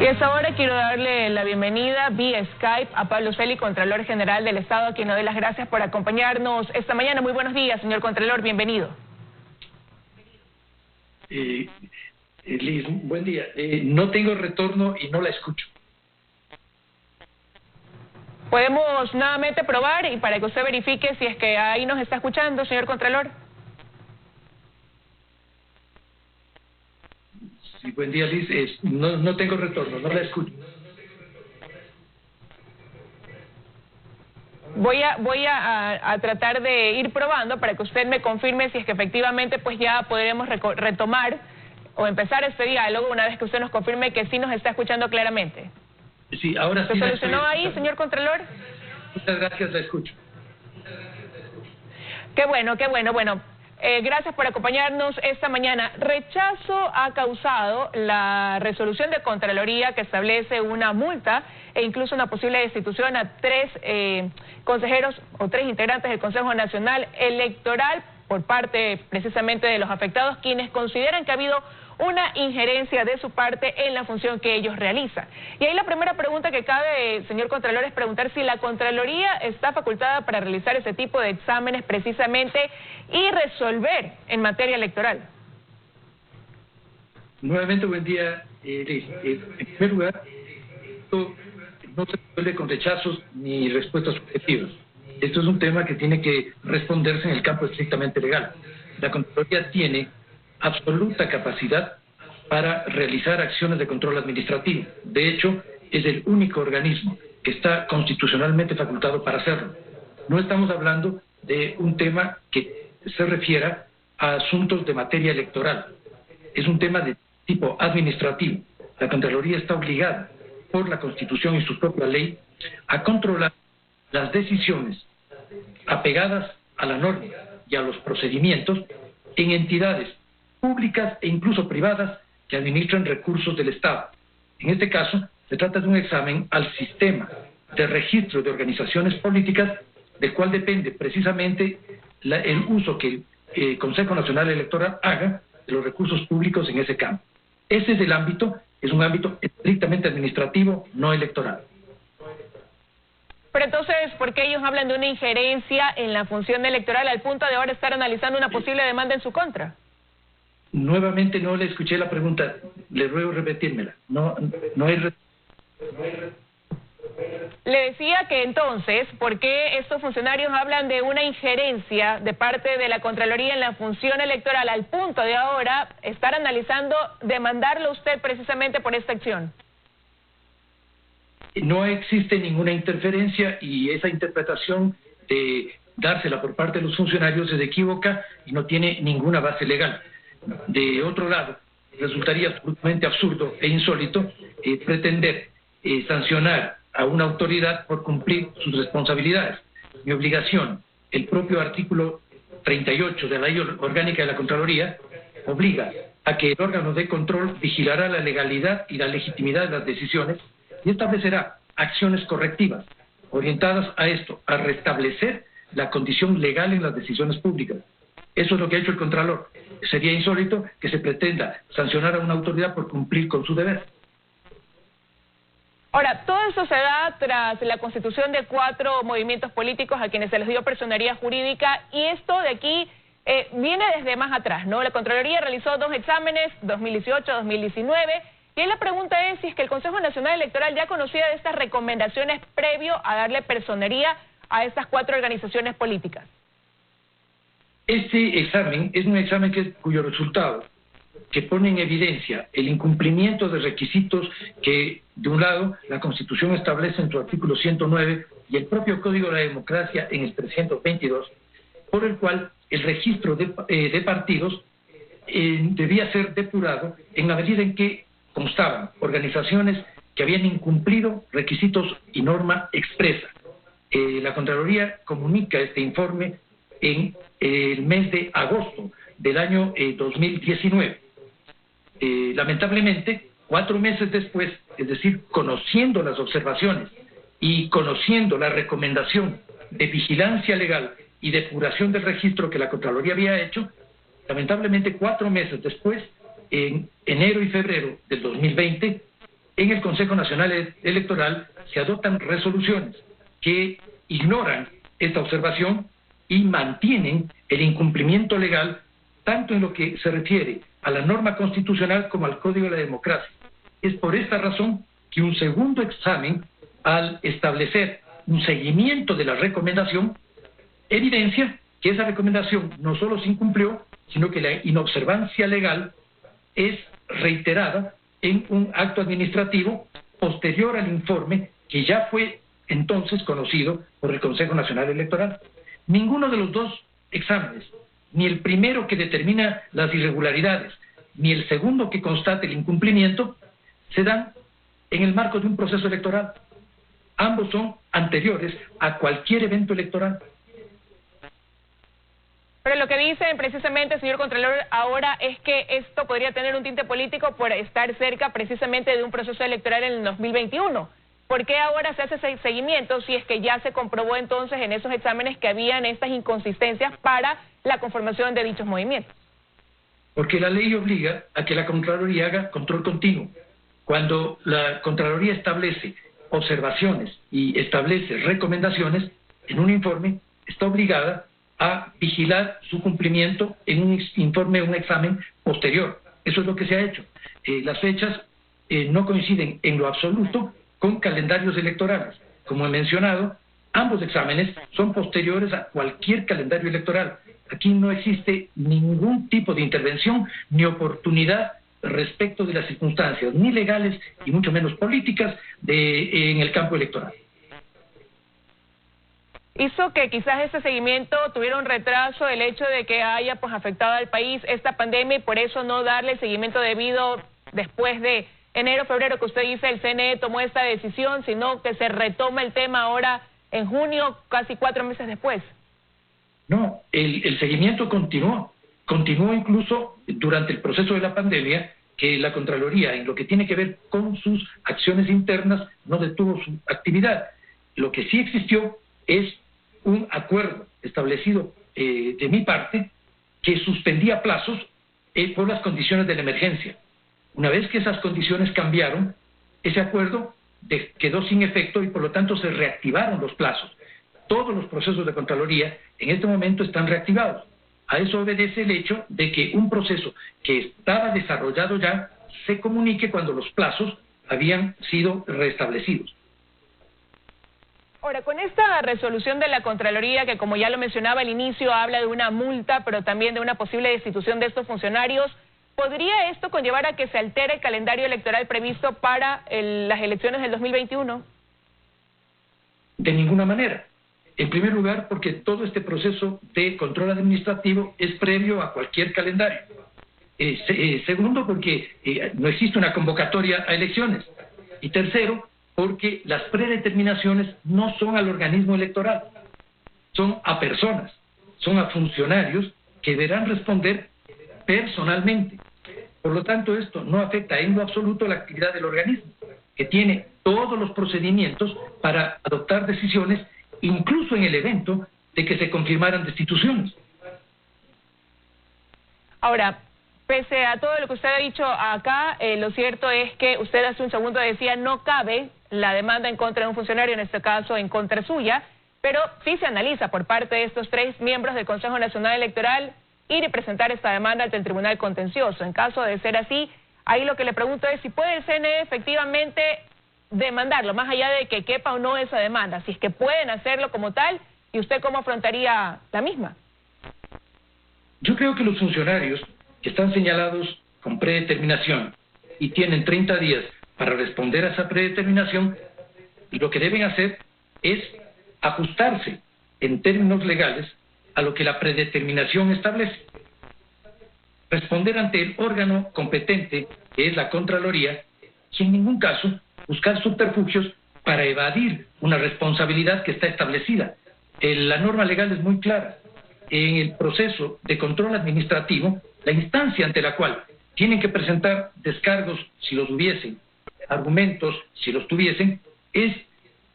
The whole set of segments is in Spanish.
Y a esta hora quiero darle la bienvenida vía Skype a Pablo Celi, Contralor General del Estado, a quien le doy las gracias por acompañarnos esta mañana. Muy buenos días, señor Contralor, bienvenido. Liz, buen día. No tengo retorno y no la escucho. Podemos nuevamente probar y para que usted verifique si es que ahí nos está escuchando, señor Contralor. Sí, buen día, Liz. No tengo retorno, no la escucho. Voy a tratar de ir probando para que usted me confirme si es que efectivamente pues ya podremos retomar o empezar este diálogo una vez que usted nos confirme que sí nos está escuchando claramente. Sí, ahora sí. ¿Se solucionó ahí, señor Contralor? Muchas gracias, la escucho. Qué bueno, qué bueno. Bueno, gracias por acompañarnos esta mañana. Rechazo ha causado la resolución de Contraloría que establece una multa e incluso una posible destitución a 3 consejeros o 3 integrantes del Consejo Nacional Electoral por parte precisamente de los afectados, quienes consideran que ha habido una injerencia de su parte en la función que ellos realizan. Y ahí la primera pregunta que cabe, señor Contralor, es preguntar si la Contraloría está facultada para realizar ese tipo de exámenes precisamente y resolver en materia electoral. Nuevamente, buen día, Liz. En primer lugar, esto no se resuelve con rechazos ni respuestas subjetivas. Esto es un tema que tiene que responderse en el campo estrictamente legal. La Contraloría tiene absoluta capacidad para realizar acciones de control administrativo. De hecho, es el único organismo que está constitucionalmente facultado para hacerlo. No estamos hablando de un tema que se refiera a asuntos de materia electoral. Es un tema de tipo administrativo. La Contraloría está obligada por la Constitución y su propia ley a controlar las decisiones apegadas a la norma y a los procedimientos en entidades públicas e incluso privadas que administran recursos del Estado. En este caso, se trata de un examen al sistema de registro de organizaciones políticas, del cual depende precisamente el uso que el Consejo Nacional Electoral haga de los recursos públicos en ese campo. Ese es el ámbito, es un ámbito estrictamente administrativo, no electoral. Pero entonces, ¿por qué ellos hablan de una injerencia en la función electoral al punto de ahora estar analizando una posible demanda en su contra? Nuevamente no le escuché la pregunta, le ruego repetírmela. No hay... Le decía que entonces, ¿por qué estos funcionarios hablan de una injerencia de parte de la Contraloría en la función electoral al punto de ahora estar analizando demandarlo a usted precisamente por esta acción? No existe ninguna interferencia y esa interpretación de dársela por parte de los funcionarios es equívoca y no tiene ninguna base legal. De otro lado, resultaría absolutamente absurdo e insólito pretender sancionar a una autoridad por cumplir sus responsabilidades. Mi obligación, el propio artículo 38 de la Ley Orgánica de la Contraloría, obliga a que el órgano de control vigilará la legalidad y la legitimidad de las decisiones y establecerá acciones correctivas orientadas a esto, a restablecer la condición legal en las decisiones públicas. Eso es lo que ha hecho el Contralor. Sería insólito que se pretenda sancionar a una autoridad por cumplir con su deber. Ahora, todo eso se da tras la constitución de 4 movimientos políticos a quienes se les dio personería jurídica, y esto de aquí viene desde más atrás, ¿no? La Contraloría realizó 2 exámenes, 2018, 2019, y ahí la pregunta es si es que el Consejo Nacional Electoral ya conocía de estas recomendaciones previo a darle personería a estas 4 organizaciones políticas. Este examen es un examen cuyo resultado que pone en evidencia el incumplimiento de requisitos que, de un lado, la Constitución establece en su artículo 109 y el propio Código de la Democracia en el 322, por el cual el registro de partidos debía ser depurado en la medida en que constaban organizaciones que habían incumplido requisitos y norma expresa. La Contraloría comunica este informe en el mes de agosto del año 2019. Lamentablemente, 4 meses después, es decir, conociendo las observaciones y conociendo la recomendación de vigilancia legal y depuración del registro que la Contraloría había hecho, lamentablemente 4 meses después, en enero y febrero del 2020, en en el Consejo Nacional Electoral se adoptan resoluciones que ignoran esta observación y mantienen el incumplimiento legal tanto en lo que se refiere a la norma constitucional como al Código de la Democracia. Es por esta razón que un segundo examen, al establecer un seguimiento de la recomendación, evidencia que esa recomendación no solo se incumplió, sino que la inobservancia legal es reiterada en un acto administrativo posterior al informe que ya fue entonces conocido por el Consejo Nacional Electoral. Ninguno de los dos exámenes, ni el primero que determina las irregularidades, ni el segundo que constate el incumplimiento, se dan en el marco de un proceso electoral. Ambos son anteriores a cualquier evento electoral. Pero lo que dice precisamente, señor Contralor, ahora es que esto podría tener un tinte político por estar cerca precisamente de un proceso electoral en el 2021. ¿Por qué ahora se hace ese seguimiento si es que ya se comprobó entonces en esos exámenes que habían estas inconsistencias para la conformación de dichos movimientos? Porque la ley obliga a que la Contraloría haga control continuo. Cuando la Contraloría establece observaciones y establece recomendaciones en un informe, está obligada a vigilar su cumplimiento en un informe, un examen posterior. Eso es lo que se ha hecho. Las fechas no coinciden en lo absoluto con calendarios electorales. Como he mencionado, ambos exámenes son posteriores a cualquier calendario electoral. Aquí no existe ningún tipo de intervención ni oportunidad respecto de las circunstancias, ni legales y mucho menos políticas en el campo electoral. Hizo que quizás ese seguimiento tuviera un retraso, el hecho de que haya afectado al país esta pandemia y por eso no darle el seguimiento debido después de enero, febrero, que usted dice el CNE tomó esta decisión, sino que se retoma el tema ahora en junio, casi 4 meses después. No, el seguimiento continuó incluso durante el proceso de la pandemia, que la Contraloría, en lo que tiene que ver con sus acciones internas, no detuvo su actividad. Lo que sí existió es un acuerdo establecido de mi parte que suspendía plazos por las condiciones de la emergencia. Una vez que esas condiciones cambiaron, ese acuerdo quedó sin efecto y por lo tanto se reactivaron los plazos. Todos los procesos de Contraloría en este momento están reactivados. A eso obedece el hecho de que un proceso que estaba desarrollado ya se comunique cuando los plazos habían sido restablecidos. Ahora, con esta resolución de la Contraloría, que como ya lo mencionaba al inicio, habla de una multa, pero también de una posible destitución de estos funcionarios, ¿podría esto conllevar a que se altere el calendario electoral previsto para las elecciones del 2021? De ninguna manera. En primer lugar, porque todo este proceso de control administrativo es previo a cualquier calendario. Segundo, porque no existe una convocatoria a elecciones. Y tercero, porque las predeterminaciones no son al organismo electoral, son a personas, son a funcionarios que deberán responder personalmente. Por lo tanto, esto no afecta en lo absoluto la actividad del organismo, que tiene todos los procedimientos para adoptar decisiones, incluso en el evento de que se confirmaran destituciones. Ahora, pese a todo lo que usted ha dicho acá, lo cierto es que usted hace un segundo decía no cabe la demanda en contra de un funcionario, en este caso en contra suya, pero sí se analiza por parte de estos 3 miembros del Consejo Nacional Electoral ir y presentar esta demanda ante el Tribunal Contencioso. En caso de ser así, ahí lo que le pregunto es si puede el CNE efectivamente demandarlo, más allá de que quepa o no esa demanda, si es que pueden hacerlo como tal, y usted cómo afrontaría la misma. Yo creo que los funcionarios que están señalados con predeterminación y tienen 30 días para responder a esa predeterminación, lo que deben hacer es ajustarse en términos legales a lo que la predeterminación establece. Responder ante el órgano competente, que es la Contraloría, y en ningún caso buscar subterfugios para evadir una responsabilidad que está establecida. La norma legal es muy clara. En el proceso de control administrativo, la instancia ante la cual tienen que presentar descargos, si los hubiesen, argumentos, si los tuviesen, es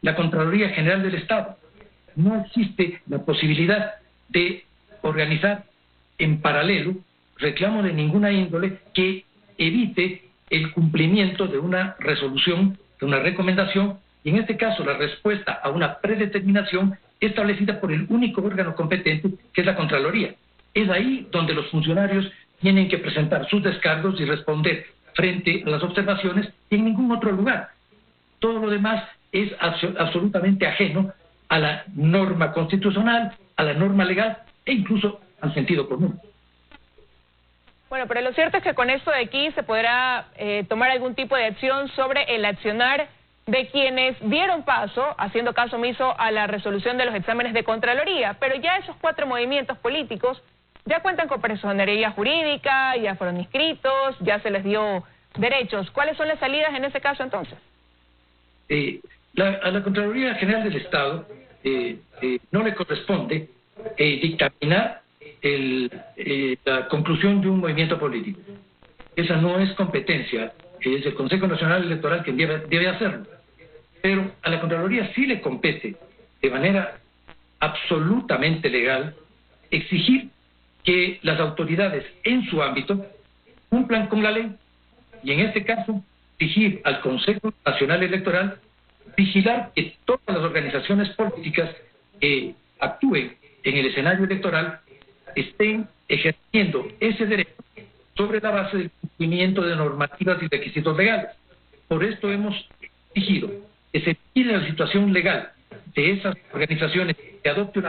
la Contraloría General del Estado. No existe la posibilidad de organizar en paralelo reclamo de ninguna índole que evite el cumplimiento de una resolución, de una recomendación, y en este caso la respuesta a una predeterminación establecida por el único órgano competente, que es la Contraloría. Es ahí donde los funcionarios tienen que presentar sus descargos y responder frente a las observaciones, y en ningún otro lugar. Todo lo demás es absolutamente ajeno a la norma constitucional, a la norma legal e incluso al sentido común. Bueno, pero lo cierto es que con esto de aquí se podrá tomar algún tipo de acción sobre el accionar de quienes dieron paso, haciendo caso omiso a la resolución de los exámenes de Contraloría, pero ya esos 4 movimientos políticos ya cuentan con personería jurídica, ya fueron inscritos, ya se les dio derechos. ¿Cuáles son las salidas en ese caso entonces? A la Contraloría General del Estado no le corresponde dictaminar la conclusión de un movimiento político. Esa no es competencia, es el Consejo Nacional Electoral quien debe hacerlo. Pero a la Contraloría sí le compete, de manera absolutamente legal, exigir que las autoridades en su ámbito cumplan con la ley, y en este caso exigir al Consejo Nacional Electoral vigilar que todas las organizaciones políticas que actúen en el escenario electoral estén ejerciendo ese derecho sobre la base del cumplimiento de normativas y requisitos legales. Por esto hemos exigido que se vigile la situación legal de esas organizaciones, que adopte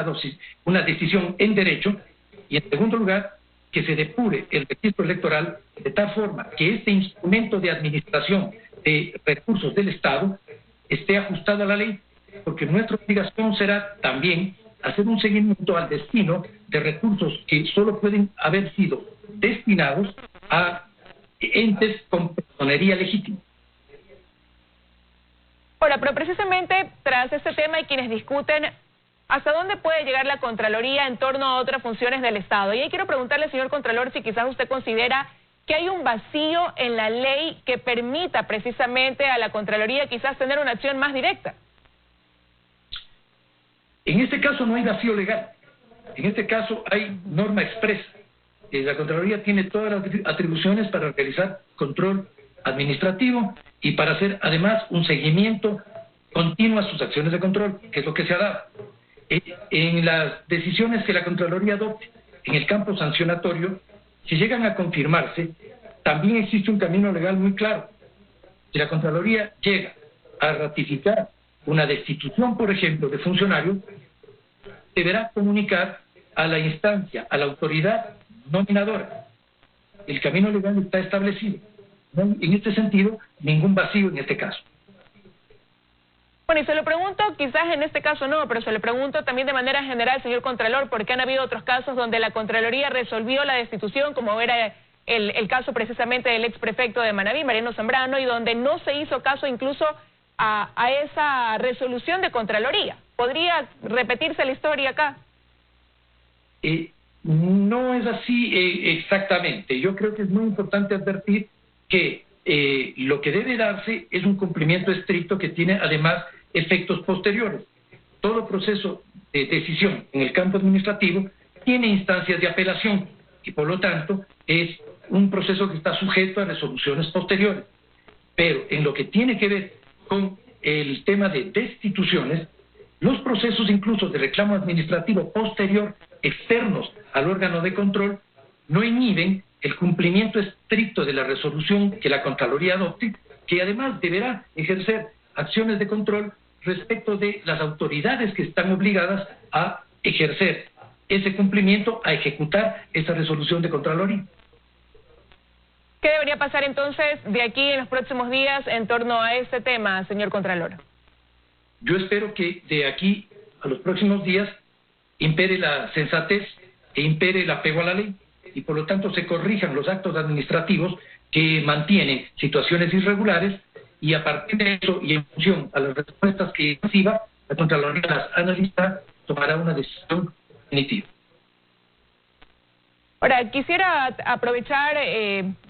una decisión en derecho, y en segundo lugar, que se depure el registro electoral de tal forma que este instrumento de administración de recursos del Estado esté ajustado a la ley, porque nuestra obligación será también hacer un seguimiento al destino de recursos que solo pueden haber sido destinados a entes con personería legítima. Ahora, pero precisamente tras este tema hay quienes discuten hasta dónde puede llegar la Contraloría en torno a otras funciones del Estado. Y ahí quiero preguntarle, señor Contralor, si quizás usted considera que hay un vacío en la ley que permita precisamente a la Contraloría quizás tener una acción más directa. En este caso no hay vacío legal. En este caso hay norma expresa. La Contraloría tiene todas las atribuciones para realizar control administrativo y para hacer además un seguimiento continuo a sus acciones de control, que es lo que se ha dado. En las decisiones que la Contraloría adopte en el campo sancionatorio, si llegan a confirmarse, también existe un camino legal muy claro. Si la Contraloría llega a ratificar una destitución, por ejemplo, de funcionarios, deberá comunicar a la instancia, a la autoridad nominadora. El camino legal está establecido. No hay, en este sentido, ningún vacío en este caso. Bueno, y se lo pregunto, quizás en este caso no, pero se lo pregunto también de manera general, señor Contralor, porque han habido otros casos donde la Contraloría resolvió la destitución, como era el caso precisamente del exprefecto de Manabí, Mariano Zambrano, y donde no se hizo caso incluso a esa resolución de Contraloría. ¿Podría repetirse la historia acá? No es así exactamente. Yo creo que es muy importante advertir que lo que debe darse es un cumplimiento estricto que tiene además efectos posteriores. Todo proceso de decisión en el campo administrativo tiene instancias de apelación y por lo tanto es un proceso que está sujeto a resoluciones posteriores. Pero en lo que tiene que ver con el tema de destituciones, los procesos incluso de reclamo administrativo posterior externos al órgano de control no inhiben el cumplimiento estricto de la resolución que la Contraloría adopte, que además deberá ejercer acciones de control respecto de las autoridades que están obligadas a ejercer ese cumplimiento, a ejecutar esa resolución de Contraloría. ¿Qué debería pasar entonces de aquí en los próximos días en torno a este tema, señor Contralor? Yo espero que de aquí a los próximos días impere la sensatez e impere el apego a la ley y por lo tanto se corrijan los actos administrativos que mantienen situaciones irregulares y a partir de eso y en función a las respuestas que reciba, la Contraloría las analizará, tomará una decisión definitiva. Ahora, quisiera aprovechar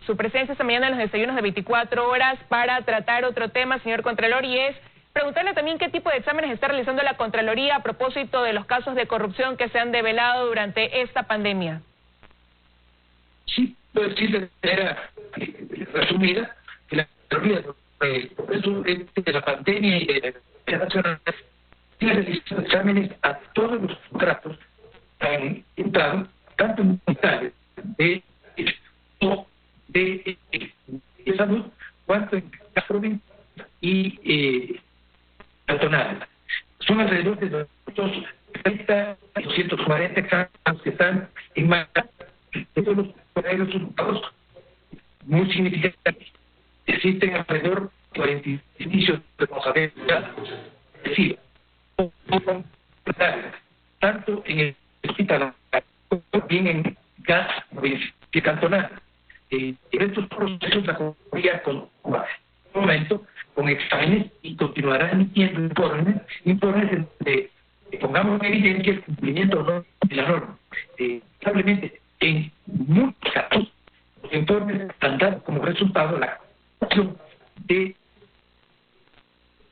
su presencia esta mañana en los desayunos de 24 horas para tratar otro tema, señor Contralor, y es preguntarle también qué tipo de exámenes está realizando la Contraloría a propósito de los casos de corrupción que se han develado durante esta pandemia. Sí, puedo decir de manera resumida Por eso de la pandemia y de la nacional tiene realizado exámenes a todos los contratos que han entrado, tanto en hospitales de salud, cuanto en las provincias y cantonales. Son alrededor de 230 y 240 exámenes que están en marcha. Todos los resultados muy significativos. Existen alrededor de 40 indicios de responsabilidad excesiva, tanto en el hospital como también en gas y cantonal. En estos procesos la Contraloría continúa en momento con exámenes y continuará emitiendo informes de pongamos en evidencia el cumplimiento o no de la norma. Lamentablemente, en muchos casos, los informes han dado como resultado la acción de...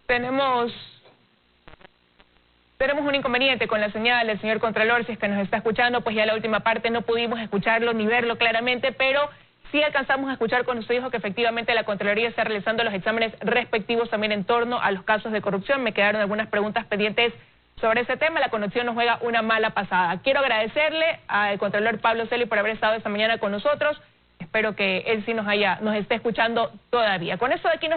Tenemos un inconveniente con la señal del señor Contralor, si es que nos está escuchando, pues ya la última parte no pudimos escucharlo ni verlo claramente, pero sí alcanzamos a escuchar cuando usted dijo que efectivamente la Contraloría está realizando los exámenes respectivos también en torno a los casos de corrupción. Me quedaron algunas preguntas pendientes sobre ese tema. La conexión nos juega una mala pasada. Quiero agradecerle al Contralor Pablo Celi por haber estado esta mañana con nosotros. Espero que él sí nos esté escuchando todavía. Con eso de aquí nos